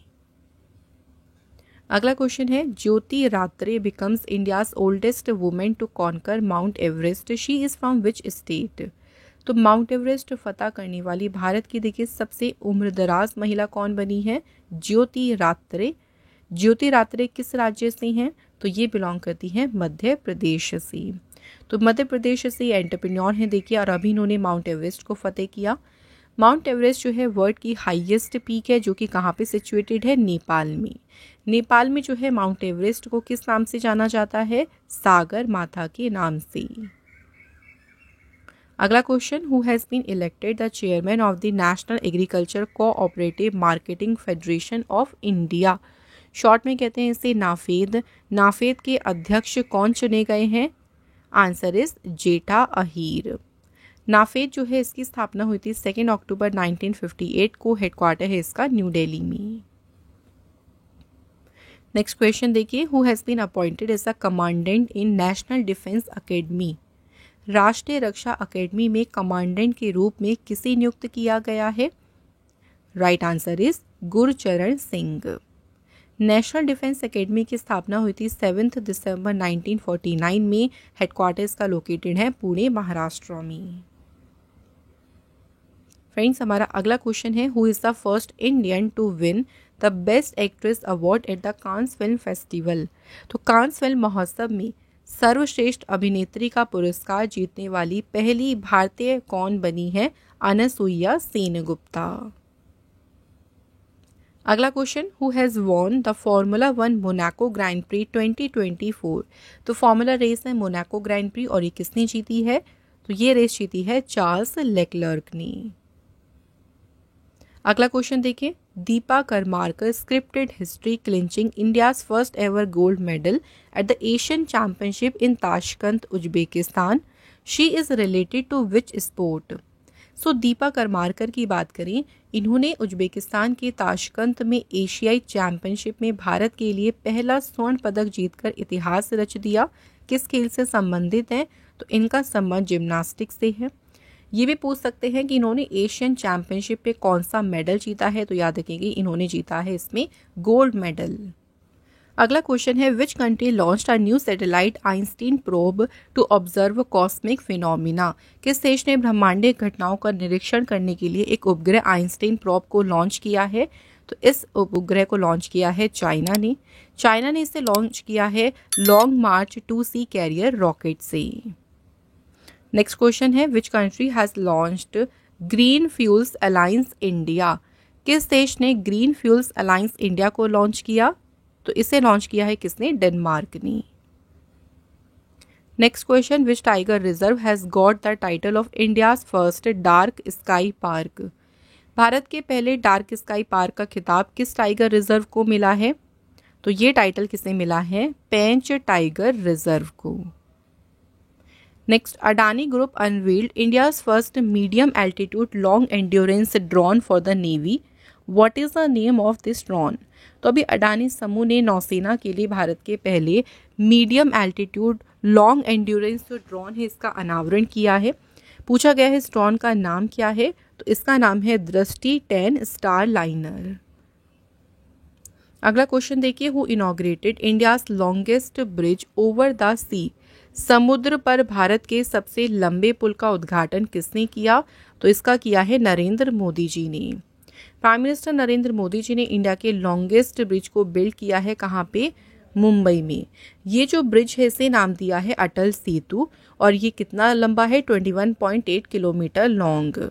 अगला क्वेश्चन है, Jyoti Ratre becomes India's oldest women to conquer Mount Everest. She is from which state? तो माउंट एवरेस्ट फतह करने वाली भारत की देखिए सबसे उम्रदराज महिला कौन बनी है? ज्योति रात्रे। ज्योति रात्रे किस राज्य से हैं? तो ये बिलोंग करती हैं मध्य प्रदेश से। तो मध्य प्रदेश से एंटरप्रेन्योर हैं देखिए और अभी इन्होंने माउंट एवरेस्ट को फतेह किया। माउंट एवरेस्ट जो है वर्ल्ड की हाईएस्ट पीक है जो कि कहाँ पे सिचुएटेड है? नेपाल में। नेपाल में जो है माउंट एवरेस्ट को किस नाम से जाना जाता है? सागर माथा के नाम से। अगला question, who has been elected the chairman of the national agriculture cooperative marketing federation of India. Short में कहते हैं इसे नाफेद। नाफेद के अध्यक्ष कौन चुने गए हैं? आंसर इज जेठा अहीर। नाफेद जो है इसकी स्थापना हुई थी 2 अक्टूबर 1958 को। हेडक्वार्टर है इसका न्यू दिल्ली में। नेक्स्ट क्वेश्चन देखिए, who has been appointed as a commandant in national defence academy. राष्ट्रीय रक्षा अकेडमी में कमांडेंट के रूप में किसे नियुक्त किया गया है? Right answer is Gurcharan Singh. National defence academy की स्थापना हुई थी 7 दिसंबर 1949 में। हेडक्वार्टर्स का लोकेटेड है पुणे, महाराष्ट्र में। फ्रेंड्स, हमारा अगला क्वेश्चन है, who is the first Indian to win the best actress award at the Cannes film festival. तो कांस फिल्म महोत्सव में सर्वश्रेष्ठ अभिनेत्री का पुरस्कार जीतने वाली पहली भारतीय कौन बनी है? अनसुईया सेनगुप्ता। अगला question, who has won the formula 1 Monaco grand pre 2024। तो फार्मूला रेस है मोनाको ग्रैंड प्री और ये किसने जीती है? तो ये रेस जीती है चार्ल्स लेक्लर्क ने। अगला क्वेश्चन देखिए, Dipa Karmakar scripted history clinching India's first ever gold medal at the Asian championship in Tashkent, Uzbekistan. She is related to which sport. So Dipa Karmakar की बात करें, इन्होंने उज्बेकिस्तान के ताशकंद में एशियाई चैंपियनशिप में भारत के लिए पहला स्वर्ण पदक जीतकर इतिहास रच दिया। किस खेल से संबंधित हैं? तो इनका संबंध जिम्नास्टिक्स से है। ये भी पूछ सकते हैं कि इन्होंने एशियन चैंपियनशिप पे कौन सा मेडल जीता है? तो याद रखेंगे इन्होंने जीता है इसमें गोल्ड मेडल। अगला क्वेश्चन है, which country launched a new satellite Einstein probe to observe cosmic phenomena. किस देश ने ब्रह्मांडीय घटनाओं का निरीक्षण करने के लिए एक उपग्रह आइंस्टीन प्रोब को लॉन्च किया है? तो इस उपग्रह को लॉन्च किया है चाइना ने। चाइना ने इसे लॉन्च किया है लॉन्ग मार्च 2C कैरियर रॉकेट से। नेक्स्ट क्वेश्चन है, which country has launched green fuels alliance India. किस देश ने ग्रीन फ्यूल्स अलायंस इंडिया को लॉन्च किया? तो इसे लॉन्च किया है किसने? डेनमार्क ने। Next question, which tiger reserve has got the title of India's first dark sky park. Bharat के पहले डार्क स्काई पार्क का खिताब किस टाइगर रिजर्व को मिला है? तो ये टाइटल किसे मिला है? पेंच टाइगर रिजर्व को। Next, Adani group unveiled India's first medium altitude long endurance drone for the navy. What is the name of this drone. तो अभी अडानी समूह ने नौसेना के लिए भारत के पहले मीडियम एल्टीट्यूड लॉन्ग एंड्योरेंस जो ड्रोन है इसका अनावरण किया है। पूछा गया है इस ड्रोन का नाम क्या है? तो इसका नाम है दृष्टि 10 स्टार लाइनर। अगला क्वेश्चन देखिए, who inaugurated India's longest bridge over the sea. समुद्र पर भारत के सबसे लंबे पुल का उद्घाटन किसने किया? तो इसका किया है नरेंद्र मोदी जी ने। प्राइम मिनिस्टर नरेंद्र मोदी जी ने इंडिया के लॉन्गेस्ट ब्रिज को बिल्ड किया है कहाँ पे? मुंबई में। ये जो ब्रिज है इसे नाम दिया है अटल सेतु और ये कितना लंबा है? 21.8 किलोमीटर लॉन्ग।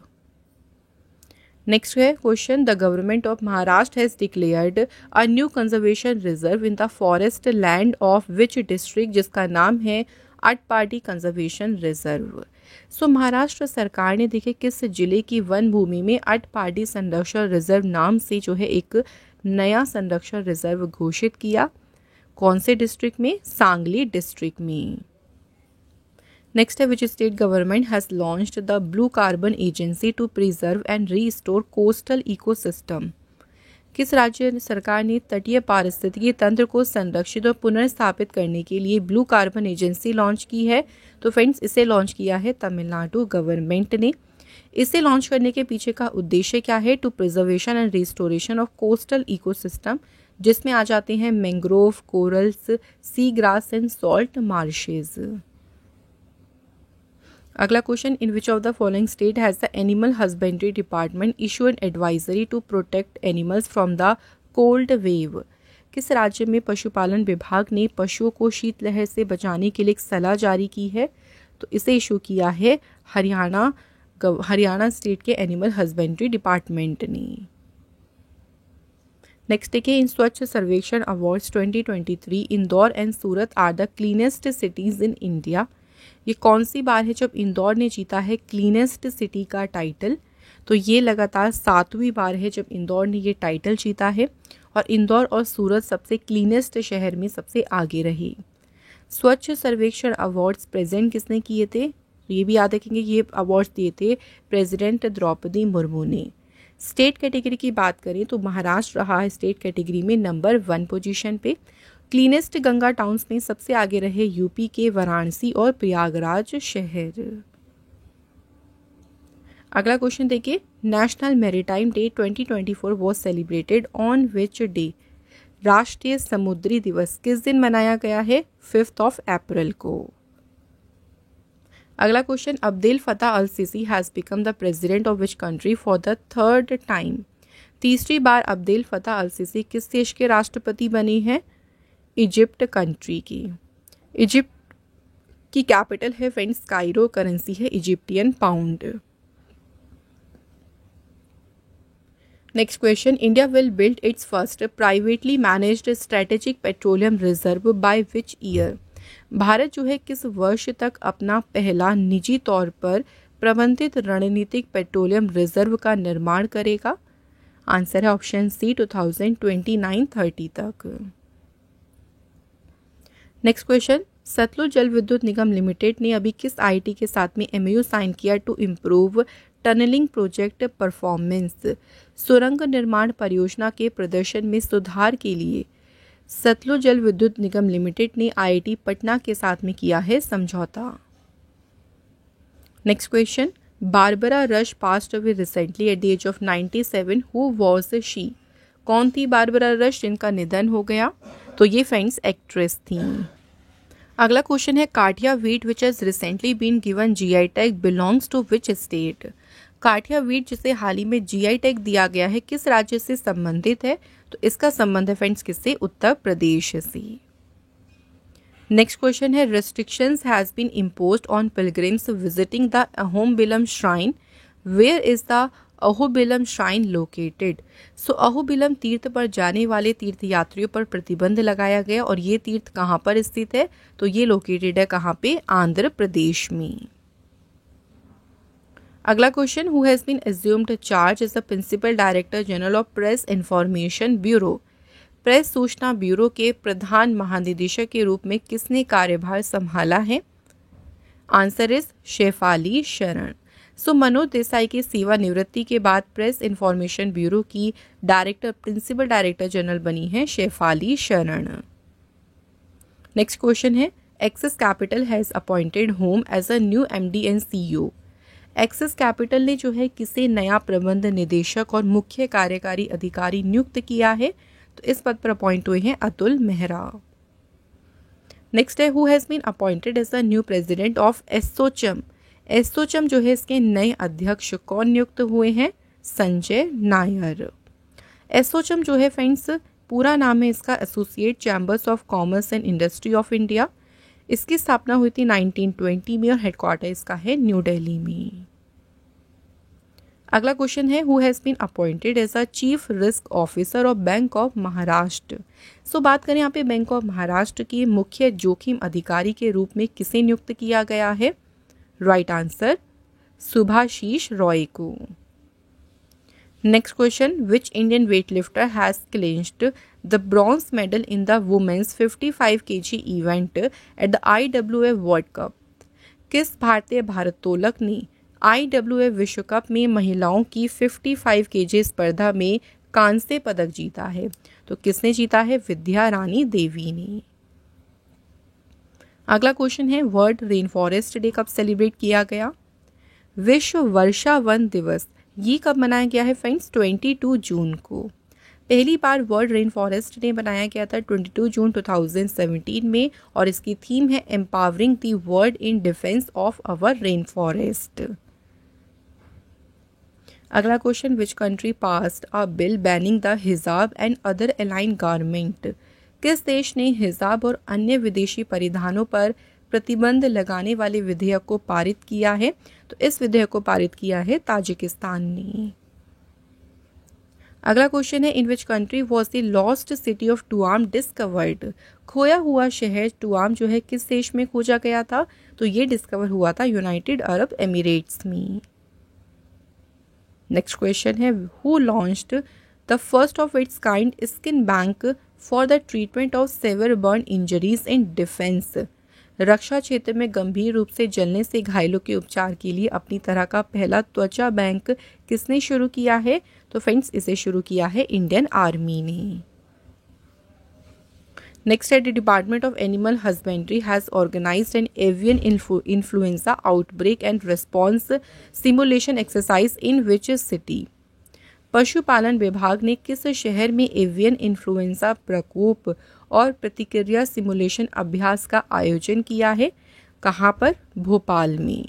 नेक्स्ट है question, the government of Maharashtra has declared a new conservation reserve in the forest land of which district, जिसका नाम है अटपाडी कंजर्वेशन रिजर्व। सो महाराष्ट्र सरकार ने देखिए किस जिले की वन भूमि में अटपाडी संरक्षण रिजर्व नाम से जो है एक नया संरक्षण रिजर्व घोषित किया। कौन से डिस्ट्रिक्ट में? सांगली डिस्ट्रिक्ट में। नेक्स्ट है, which state government has launched the blue carbon agency to preserve and restore coastal ecosystem. किस राज्य सरकार ने तटीय पारिस्थितिकी तंत्र को संरक्षित और पुनर्स्थापित करने के लिए ब्लू कार्बन एजेंसी लॉन्च की है? तो फ्रेंड्स इसे लॉन्च किया है तमिलनाडु गवर्नमेंट ने। इसे लॉन्च करने के पीछे का उद्देश्य क्या है? To preservation and restoration of coastal ecosystem, जिसमें आ जाते हैं mangrove, corals, sea grass and salt marshes. अगला question, in which of the following state has the animal husbandry department issue an advisory to protect animals from the cold wave. किस राज्य में पशुपालन विभाग ने पशुओं को शीतलहर से बचाने के लिए एक सलाह जारी की है? तो इसे इशू किया है हरियाणा स्टेट के एनिमल हस्बेंड्री डिपार्टमेंट ने। नेक्स्ट देखिए, in Swachh Survekshan awards 2023 Indore and Surat are the cleanest cities in India. ये कौन सी बार है जब इंदौर ने जीता है क्लीनेस्ट सिटी का टाइटल? तो ये लगातार 7वीं बार है जब इंदौर ने ये टाइटल जीता है और इंदौर और सूरत सबसे क्लीनेस्ट शहर में सबसे आगे रहे। स्वच्छ सर्वेक्षण अवार्ड्स प्रेजेंट किसने किए थे? ये भी याद रखेंगे, ये अवार्ड्स दिए थे प्रेसिडेंट द्रौपदी मुर्मू ने। स्टेट कैटेगरी की बात करें तो महाराष्ट्र रहा है स्टेट कैटेगरी में नंबर 1 पोजीशन पे। क्लीनेस्ट गंगा टाउन्स में सबसे आगे रहे यूपी के वाराणसी और प्रयागराज शहर। अगला क्वेश्चन देखिए, national maritime day 2024 was celebrated on which day? राष्ट्रीय समुद्री दिवस किस दिन मनाया गया है? 5 अप्रैल को। अगला question, Abdel Fattah al Sisi has become the president of which country for the 3rd time? तीसरी बार अब्देल फत्ता अल सीसी किस देश के राष्ट्रपति बने हैं? इजिप्ट कंट्री की। इजिप्ट की कैपिटल है फ्रेंड्स कायरो, करेंसी है Egyptian pound. Next question, India will build its first privately managed strategic petroleum reserve by which year? Bharat जो है किस वर्ष तक अपना पहला निजी तौर पर प्रबंधित रणनीतिक पेट्रोलियम रिजर्व का निर्माण करेगा? आंसर है ऑप्शन सी 2029-30 तक। Next question, Sutlej Jal Vidyut Nigam limited ने अभी किस आईटी के साथ में एमओयू साइन किया to improve tunnelling project performance? सुरंग निर्माण परियोजना के प्रदर्शन में सुधार के लिए सतलुज जल विद्युत निगम लिमिटेड ने आईआईटी पटना के साथ में किया है समझौता। Next question, Barbara Rush passed away recently at the age of 97, who was she? कौन थी बारबरा रश जिनका निधन हो गया? तो ये फ्रेंड्स एक्ट्रेस थी। अगला क्वेश्चन है, Kathia wheat which has recently been given GI tag belongs to which state? Kathia wheat जिसे हाल ही में जीआई टैग दिया गया है किस राज्य से संबंधित है? तो इसका संबंध है फ्रेंड्स किससे? उत्तर प्रदेश से। नेक्स्ट क्वेश्चन है, restrictions has been imposed on pilgrims visiting the Ahobilam shrine, where is the Ahobilam shrine located? So Ahobilam तीर्थ पर जाने वाले तीर्थयात्रियों पर प्रतिबंध लगाया गया और ये तीर्थ कहाँ पर स्थित है? तो ये लोकेटेड है कहाँ पे? आंध्र प्रदेश में। अगला question, who has been assumed charge as the principal director general of press information bureau? Press सूचना ब्यूरो के प्रधान महानिदेशक के रूप में किसने कार्यभार संभाला है? आंसर इज शेफाली शरण। सो मनोज देसाई की सेवानिवृत्ति के बाद प्रेस इंफॉर्मेशन ब्यूरो की प्रिंसिपल डायरेक्टर जनरल बनी है शेफाली शरण। नेक्स्ट क्वेश्चन है, Axis Capital has appointed whom as a new MD and CEO? Axis Capital ने जो है किसे नया प्रबंध निदेशक और मुख्य कार्यकारी अधिकारी नियुक्त किया है? तो इस पद पर अपॉइंट हुए हैं अतुल मेहरा। नेक्स्ट है, who has been appointed as the new president of ASSOCHAM? ASSOCHAM जो है इसके नए अध्यक्ष कौन नियुक्त हुए हैं? संजय नायर। एसोचम जो है फ्रेंड्स पूरा नाम है इसका associate chambers of commerce and industry of India. इसकी स्थापना हुई थी 1920 में और हेडक्वार्टर इसका है न्यू दिल्ली में। अगला क्वेश्चन है, who has been appointed as a chief risk officer of bank of Maharashtra? So बात करें यहाँ पे बैंक ऑफ महाराष्ट्र की मुख्य जोखिम अधिकारी के रूप में किसे नियुक्त किया गया है? राइट आंसर सुभाशीष रॉय को। Next question, which Indian weightlifter has clinched the bronze medal in the women's 55 kg event at the IWF world cup? किस भारतीय भारोत्तोलक ने IWF विश्व कप में महिलाओं की 55 kg स्पर्धा में कांस्य पदक जीता है? तो किसने जीता है? विद्या रानी देवी ने। अगला क्वेश्चन है, वर्ल्ड रेन फॉरेस्ट डे कब सेलिब्रेट किया गया? विश्व वर्षा वन दिवस ये कब मनाया गया है फ्रेंड्स? 22 जून को। पहली बार वर्ल्ड रेन फॉरेस्ट डे मनाया गया था 22 जून 2017 में और इसकी थीम है empowering the world in defence of our rain forest. अगला question, which country passed a bill banning the hijab and other alien garment? किस देश ने हिजाब और अन्य विदेशी परिधानों पर प्रतिबंध लगाने वाले विधेयक को पारित किया है? तो इस विधेयक को पारित किया है ताजिकिस्तान ने। अगला क्वेश्चन है, in which country was the lost city of Tuam discovered. खोया हुआ शहर टुआम जो है किस देश में खोजा गया था, तो ये डिस्कवर हुआ था यूनाइटेड अरब एमिरेट्स में। नेक्स्ट क्वेश्चन है, who launched the first of its kind skin bank for the treatment of severe burn injuries in defence. रक्षा क्षेत्र में गंभीर रूप से जलने से घायलों के उपचार के लिए अपनी तरह का पहला त्वचा बैंक किसने शुरू किया है, तो फ्रेंड्स इसे शुरू किया है इंडियन आर्मी ने। नेक्स्ट है, the department of animal husbandry has organised an avian influenza outbreak and response simulation exercise in which city. पशुपालन विभाग ने किस शहर में एवियन इन्फ्लुएंजा प्रकोप और प्रतिक्रिया सिमुलेशन अभ्यास का आयोजन किया है, कहां पर, भोपाल में।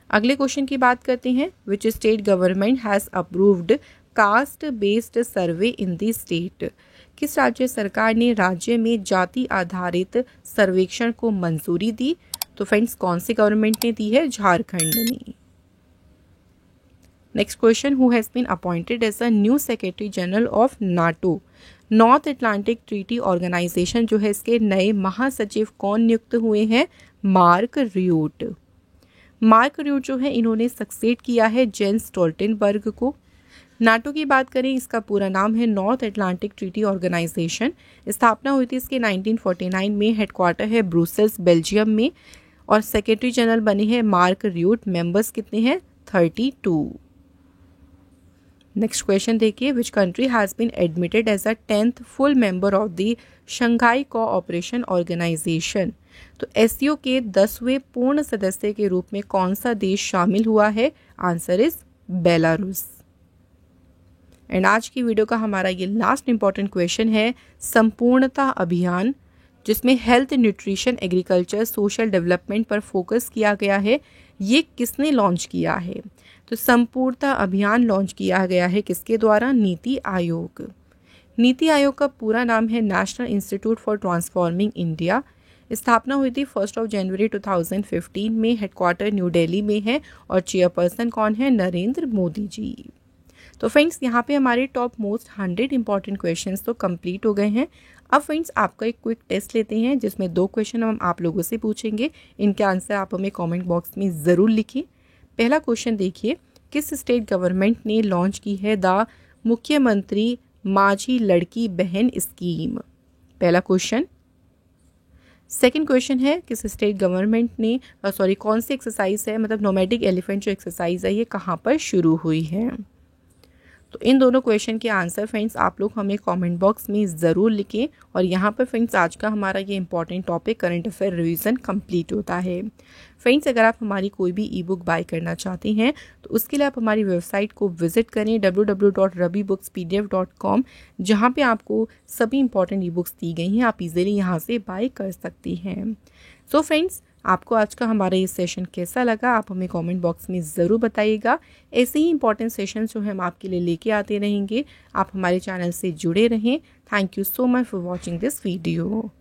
अगले क्वेश्चन की बात करते हैं, विच state government has approved caste based survey in the state. किस राज्य सरकार ने राज्य में जाति आधारित सर्वेक्षण को मंजूरी दी, तो फ्रेंड्स कौन सी गवर्नमेंट ने दी है, झारखंड ने। Next question, who has been appointed as a new secretary general of NATO. North Atlantic treaty organisation जो है इसके नए महासचिव कौन नियुक्त हुए हैं, मार्क र्यूट। मार्क र्यूट जो है इन्होंने सक्सेड किया है जेंस स्टोल्टेनबर्ग को। नाटो की बात करें, इसका पूरा नाम है नॉर्थ अटलांटिक ट्रीटी ऑर्गेनाइजेशन। स्थापना हुई थी इसके 1949 में, हेडक्वार्टर है ब्रुसेल्स बेल्जियम में, और सेक्रेटरी जनरल बने हैं मार्क र्यूट। मेंबर्स कितने हैं, 32। नेक्स्ट क्वेश्चन देखिए, which country has been admitted as a 10th full member of the Shanghai cooperation organisation. तो एससीओ के 10वें पूर्ण सदस्य के रूप में कौन सा देश शामिल हुआ है, आंसर इज बेलारूस। एंड आज की वीडियो का हमारा ये लास्ट इंपॉर्टेंट क्वेश्चन है, संपूर्णता अभियान, जिसमें health, nutrition, agriculture, social development पर फोकस किया गया है, ये किसने लॉन्च किया है, तो संपूर्णता अभियान लॉन्च किया गया है किसके द्वारा, नीति आयोग। नीति आयोग का पूरा नाम है national institute for transforming India. स्थापना हुई थी 1 जनवरी 2015 में, हेडक्वार्टर न्यू दिल्ली में है, और चेयरपर्सन कौन है, नरेंद्र मोदी जी। तो फ्रेंड्स यहाँ पे हमारे टॉप मोस्ट 100 इंपॉर्टेंट क्वेश्चंस तो कंप्लीट हो गए हैं। अब फ्रेंड्स आपका एक क्विक टेस्ट लेते हैं, जिसमें 2 क्वेश्चन हम आप लोगों से पूछेंगे। इनके आंसर आप हमें कमेंट बॉक्स में ज़रूर लिखिए। पहला क्वेश्चन देखिए, किस स्टेट गवर्नमेंट ने लॉन्च की है द मुख्यमंत्री माझी लड़की बहन स्कीम, पहला क्वेश्चन। सेकंड क्वेश्चन है, किस स्टेट गवर्नमेंट ने कौन सी एक्सरसाइज है, मतलब नोमैडिक एलिफेंट जो एक्सरसाइज है ये कहाँ पर शुरू हुई है। तो इन दोनों क्वेश्चन के आंसर फ्रेंड्स आप लोग हमें कमेंट बॉक्स में ज़रूर लिखें। और यहाँ पर फ्रेंड्स आज का हमारा ये important topic current affair revision complete होता है। फ्रेंड्स अगर आप हमारी कोई भी ई बुक बाय करना चाहते हैं तो उसके लिए आप हमारी वेबसाइट को विजिट करें www.rabibookspdf.com, जहाँ पे आपको सभी इंपॉर्टेंट ई बुक्स दी गई हैं, आप इजीली यहाँ से बाय कर सकती हैं। सो फ्रेंड्स आपको आज का हमारा ये सेशन कैसा लगा, आप हमें कमेंट बॉक्स में ज़रूर बताइएगा। ऐसे ही इंपॉर्टेंट सेशन जो हम आपके लिए लेके आते रहेंगे। आप हमारे चैनल से जुड़े रहें। Thank you so much for watching this video.